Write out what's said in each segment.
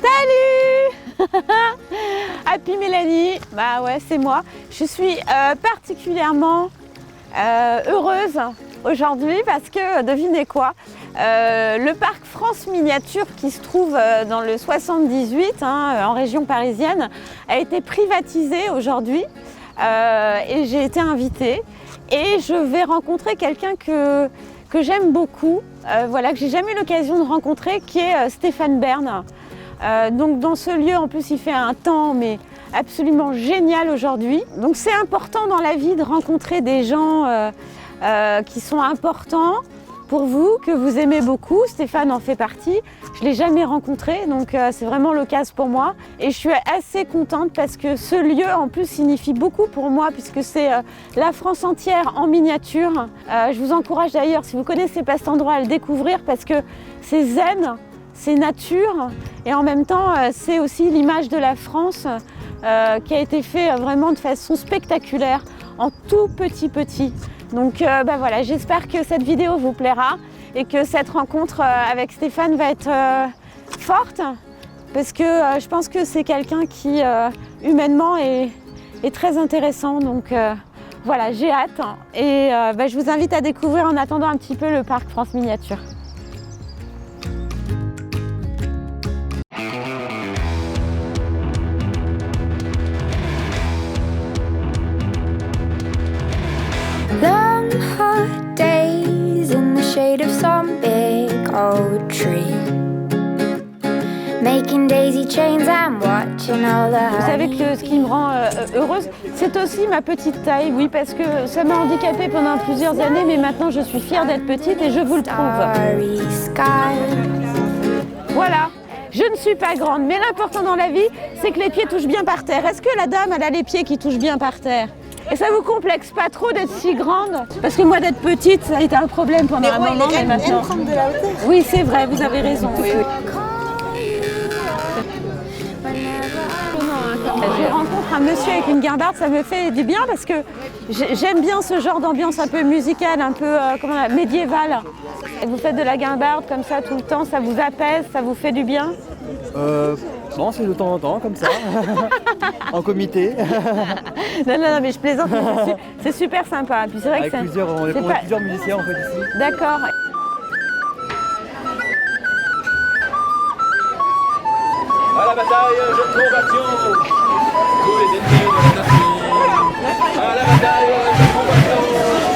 Salut. Happy Mélanie, bah ouais c'est moi. Je suis particulièrement heureuse aujourd'hui parce que devinez quoi, le parc France Miniature qui se trouve dans le 78 en région parisienne a été privatisé aujourd'hui et j'ai été invitée et je vais rencontrer quelqu'un que j'aime beaucoup, voilà, que j'ai jamais eu l'occasion de rencontrer, qui est Stéphane Bern. Donc dans ce lieu, en plus, il fait un temps mais absolument génial aujourd'hui. Donc c'est important dans la vie de rencontrer des gens qui sont importants pour vous, que vous aimez beaucoup. Stéphane en fait partie. Je ne l'ai jamais rencontré, donc c'est vraiment l'occasion pour moi. Et je suis assez contente parce que ce lieu, en plus, signifie beaucoup pour moi puisque c'est la France entière en miniature. Je vous encourage d'ailleurs, si vous ne connaissez pas cet endroit, à le découvrir parce que c'est zen, c'est nature et en même temps, c'est aussi l'image de la France qui a été fait vraiment de façon spectaculaire, en tout petit. Donc voilà, j'espère que cette vidéo vous plaira et que cette rencontre avec Stéphane va être forte parce que je pense que c'est quelqu'un qui humainement est très intéressant. Donc voilà, j'ai hâte et je vous invite à découvrir en attendant un petit peu le parc France Miniature. Long hot days in the shade of some big old tree, making daisy chains and watching all the Vous savez que ce qui me rend heureuse, c'est aussi ma petite taille, oui, parce que ça m'a handicapée pendant plusieurs années, mais maintenant je suis fière d'être petite et je vous le prouve. Voilà, je ne suis pas grande, mais l'important dans la vie, c'est que les pieds touchent bien par terre. Est-ce que la dame, elle a les pieds qui touchent bien par terre ? Et ça vous complexe pas trop d'être si grande? Parce que moi d'être petite, ça a été un problème pendant un moment, mais maintenant... prendre de la hauteur. Oui, c'est vrai, vous avez raison. Oui. Je rencontre un monsieur avec une guimbarde, ça me fait du bien parce que j'aime bien ce genre d'ambiance un peu musicale, un peu médiévale. Et vous faites de la guimbarde comme ça tout le temps, ça vous apaise, ça vous fait du bien? Non, c'est de temps en temps, comme ça, en comité. Non, mais je plaisante, mais c'est super sympa. Puis c'est vrai que on est plusieurs musiciens en fait ici. D'accord. À la bataille, je trouve action, tous les ennemis de la nation. À la bataille, je trouve action,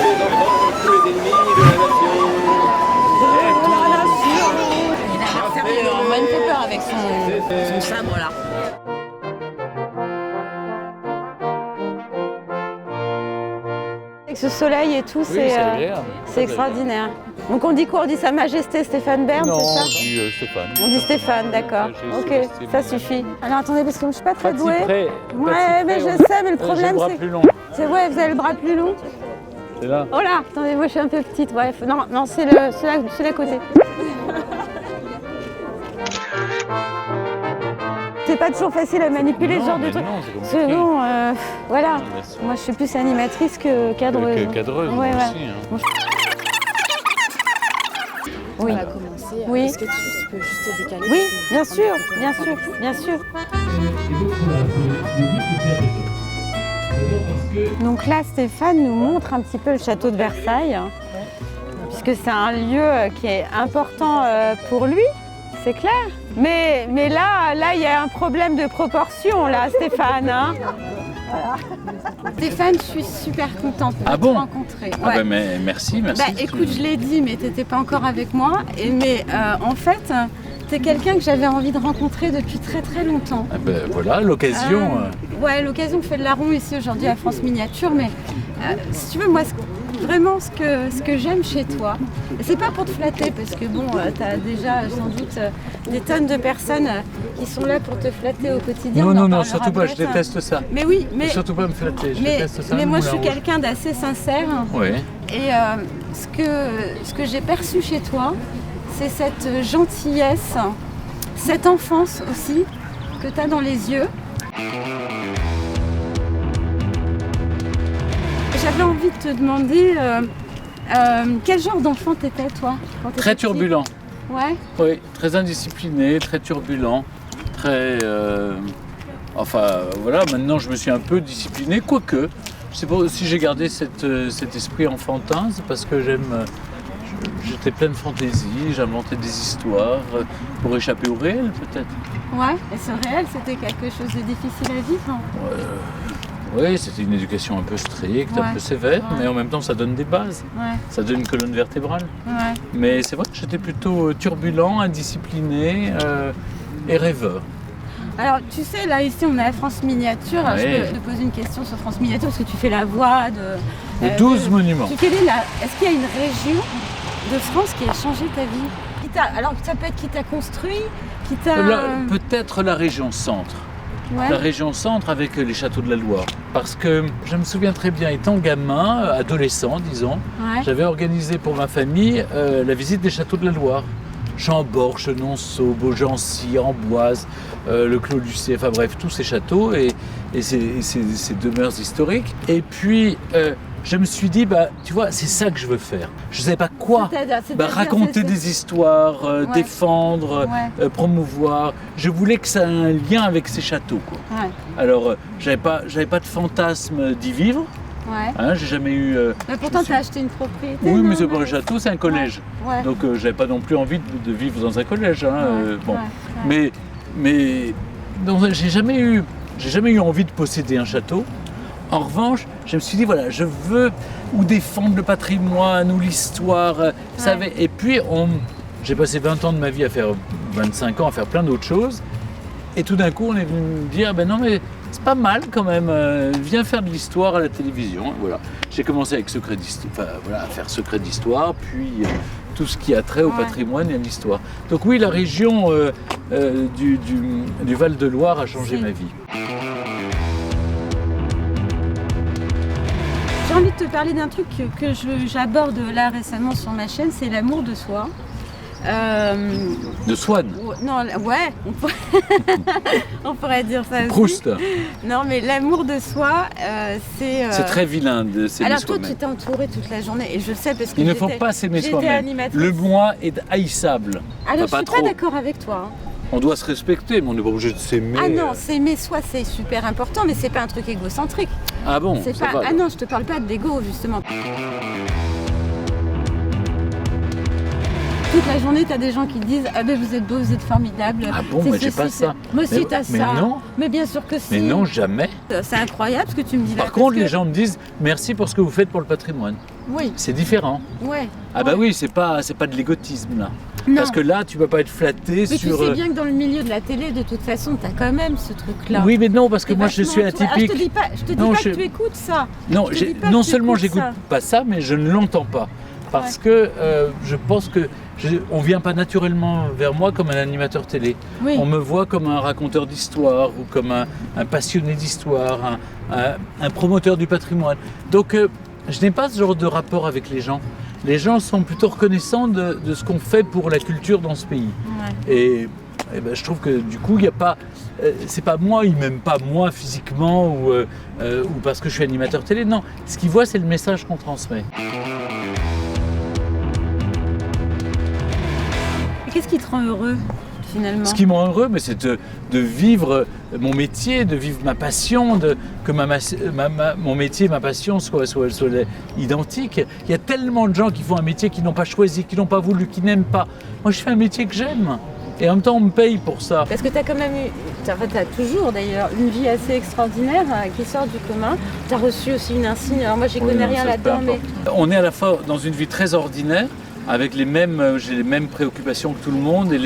les enfants, tous les ennemis de la nation. Moi, il me fait peur avec son sabre là. Avec ce soleil et tout, c'est extraordinaire. Donc on dit quoi? On dit Sa Majesté Stéphane Bern, c'est ça? Non, on dit Stéphane. On dit Stéphane, d'accord. Ok, ça suffit. Alors attendez, parce que je ne suis pas très douée. Ouais, mais je sais, mais le problème c'est... Ouais, vous avez le bras plus long. C'est là. Oh là, attendez, moi je suis un peu petite. Ouais, non, c'est celui à côté. C'est pas toujours facile à manipuler ce genre de truc. Sinon, voilà. Moi je suis plus animatrice que cadreuse. Cadreuse, ouais. aussi. Oui. On va commencer. Oui. Est-ce que tu peux juste te décaler? Oui, bien sûr. Donc là, Stéphane nous montre un petit peu le château de Versailles, puisque c'est un lieu qui est important pour lui, c'est clair. Mais là, il y a un problème de proportion, là, Stéphane. Hein. Stéphane, je suis super contente de te rencontrer. Ah bah, mais merci. Écoute, je l'ai dit, mais tu n'étais pas encore avec moi. Mais en fait, tu es quelqu'un que j'avais envie de rencontrer depuis très très longtemps. Ah bah, voilà, l'occasion. Ouais, l'occasion fait le larron ici aujourd'hui à France Miniature. Mais si tu veux, moi, vraiment ce que j'aime chez toi, et c'est pas pour te flatter, parce que bon, tu as déjà sans doute des tonnes de personnes qui sont là pour te flatter au quotidien. Non, surtout pas, je déteste ça. Mais oui, mais... Surtout pas me flatter, je déteste ça. Mais moi, je suis quelqu'un d'assez sincère. Oui. Et ce que j'ai perçu chez toi, c'est cette gentillesse, cette enfance aussi que tu as dans les yeux. J'avais envie de te demander quel genre d'enfant t'étais toi quand t'étais Très petit. turbulent. Ouais. Oui, très indiscipliné, très turbulent, très... Enfin, voilà, maintenant je me suis un peu discipliné, quoique. Je sais pas si j'ai gardé cet esprit enfantin, c'est parce que j'étais plein de fantaisie, j'inventais des histoires pour échapper au réel, peut-être. Ouais, et ce réel, c'était quelque chose de difficile à vivre. Oui, c'était une éducation un peu stricte, Ouais. un peu sévère, Ouais. mais en même temps ça donne des bases, Ouais, ça donne une colonne vertébrale. ouais. Mais c'est vrai que j'étais plutôt turbulent, indiscipliné et rêveur. Alors, tu sais, là, ici, on est à France Miniature. Alors, Ouais. je peux te poser une question sur France Miniature, parce que tu fais la voix de... Les 12 monuments. Est-ce qu'il y a une région de France qui a changé ta vie? Alors, ça peut être qui t'a construit, qui t'a... Peut-être la région centre. Ouais. La région centre avec les châteaux de la Loire. Parce que je me souviens très bien, étant gamin, adolescent disons, Ouais. j'avais organisé pour ma famille la visite des châteaux de la Loire. Chambord, Chenonceau, Beaugency, Amboise, le Clos Lucé, enfin bref, tous ces châteaux et ces demeures historiques. Et puis, je me suis dit, bah, tu vois, c'est ça que je veux faire. Je ne savais pas quoi. C'est-à-dire, Raconter des histoires, Ouais. défendre, Ouais. promouvoir. Je voulais que ça ait un lien avec ces châteaux, quoi. Ouais, Alors, j'avais pas de fantasme d'y vivre. ouais. Hein, j'ai jamais eu. Mais pourtant, tu as acheté une propriété. Oui, non, mais c'est pas un château, c'est un collège. Ouais. Donc, j'avais pas non plus envie de vivre dans un collège. Hein, bon, ouais. mais non, j'ai jamais eu envie de posséder un château. En revanche, je me suis dit voilà, je veux ou défendre le patrimoine ou l'histoire. Et puis, j'ai passé 20 ans de ma vie à faire 25 ans à faire plein d'autres choses. Et tout d'un coup, on est venu me dire ben non mais c'est pas mal quand même. Viens faire de l'histoire à la télévision. Et voilà. J'ai commencé avec Secret d'Histoire, à faire Secret d'Histoire, puis tout ce qui a trait au patrimoine et à l'histoire. Donc oui, la région du Val-de-Loire a changé ma vie. J'ai envie de te parler d'un truc que j'aborde là récemment sur ma chaîne, c'est l'amour de soi. De Swann. Non, ouais, on pourrait dire ça aussi. Proust. Non, mais l'amour de soi, c'est... C'est très vilain de s'aimer Alors toi, soi-même. tu t'es entourée toute la journée, et je sais parce que Il ne faut pas s'aimer j'étais soi-même. animatrice. Le moi est haïssable. Alors, Enfin, je suis pas d'accord avec toi. On doit se respecter, mais on n'est pas obligé de s'aimer. Ah non, s'aimer soi, c'est super important, mais c'est pas un truc égocentrique. Ah bon, C'est ça pas... va, Ah alors. non, je te parle pas de l'ego, justement. Toute la journée, tu as des gens qui te disent « Ah ben vous êtes beau, vous êtes formidable. » Ah bon, moi j'ai pas ça. Moi aussi, t'as Mais ça. non. Mais bien sûr que si. Mais non, jamais. C'est incroyable ce que tu me dis là. Par contre, parce que- les gens me disent merci pour ce que vous faites pour le patrimoine. Oui, C'est différent. ouais. Ah bah oui, c'est pas de l'égotisme là. Non. Parce que là, tu peux pas être flatté Mais sur. tu sais bien que dans le milieu de la télé, de toute façon, tu as quand même ce truc-là. Oui, mais non, parce que T'es moi je vachement suis entouré. atypique. Ah, je te dis Non, pas je- que tu écoutes ça. Non, Je te dis pas non que tu seulement écoutes j'écoute ça. pas ça, mais je ne l'entends pas. Parce que je pense que on vient pas naturellement vers moi comme un animateur télé. Oui. On me voit comme un raconteur d'histoire ou comme un passionné d'histoire, un promoteur du patrimoine. Donc je n'ai pas ce genre de rapport avec les gens. Les gens sont plutôt reconnaissants de ce qu'on fait pour la culture dans ce pays. Ouais. Et ben, je trouve que du coup, il n'y a pas. C'est pas moi, ils m'aiment pas moi physiquement ou parce que je suis animateur télé. Non, ce qu'ils voient, c'est le message qu'on transmet. Et qu'est-ce qui te rend heureux, finalement? Ce qui me rend heureux, mais c'est de vivre mon métier, de vivre ma passion, que mon métier et ma passion soient identiques. Il y a tellement de gens qui font un métier qu'ils n'ont pas choisi, qui n'ont pas voulu, qui n'aiment pas. Moi, je fais un métier que j'aime. Et en même temps, on me paye pour ça. Parce que tu as quand même eu, tu as toujours d'ailleurs, une vie assez extraordinaire qui sort du commun. Tu as reçu aussi une insigne. Alors moi, j'y connais rien Ça, peu là-dedans, mais... importe. On est à la fois dans une vie très ordinaire, avec j'ai les mêmes préoccupations que tout le monde et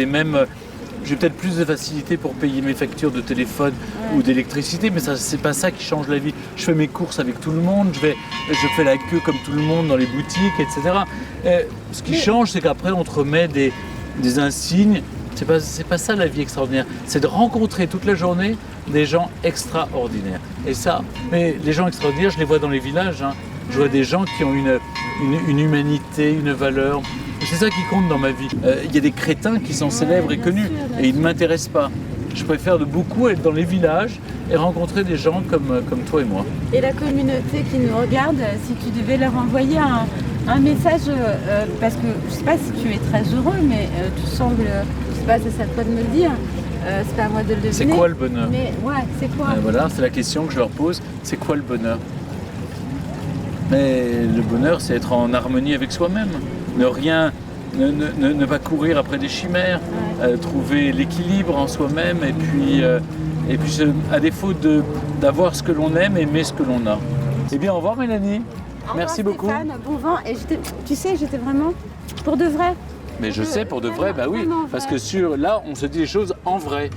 j'ai peut-être plus de facilité pour payer mes factures de téléphone ou d'électricité, mais ça, c'est pas ça qui change la vie. Je fais mes courses avec tout le monde, je fais la queue comme tout le monde dans les boutiques, etc. Ce qui change, c'est qu'après, on te remet des insignes. C'est pas ça la vie extraordinaire. C'est de rencontrer toute la journée des gens extraordinaires. Et ça, mais les gens extraordinaires, je les vois dans les villages. Hein. Je vois des gens qui ont une humanité, une valeur. Et c'est ça qui compte dans ma vie. Il y a des crétins qui sont célèbres et bien connus, sûr, bien et ils ne sûr. m'intéressent pas. Je préfère de beaucoup être dans les villages et rencontrer des gens comme toi et moi. Et la communauté qui nous regarde, si tu devais leur envoyer Un message, parce que je sais pas si tu es très heureux, mais tu sembles, je sais pas, c'est à toi de me le dire, c'est pas à moi de le deviner. C'est quoi le bonheur? Mais ouais, c'est quoi? Voilà, c'est la question que je leur pose. C'est quoi le bonheur? Mais le bonheur, c'est être en harmonie avec soi-même. Ne pas courir après des chimères, trouver l'équilibre en soi-même et puis à défaut d'avoir ce que l'on aime, aimer ce que l'on a. Eh bien, au revoir Mélanie. Merci beaucoup. Stéphane, bon vent. Et tu sais, j'étais vraiment pour de vrai. Mais je sais, pour de vrai, bah oui, Vraiment parce vrai. que là, on se dit les choses en vrai.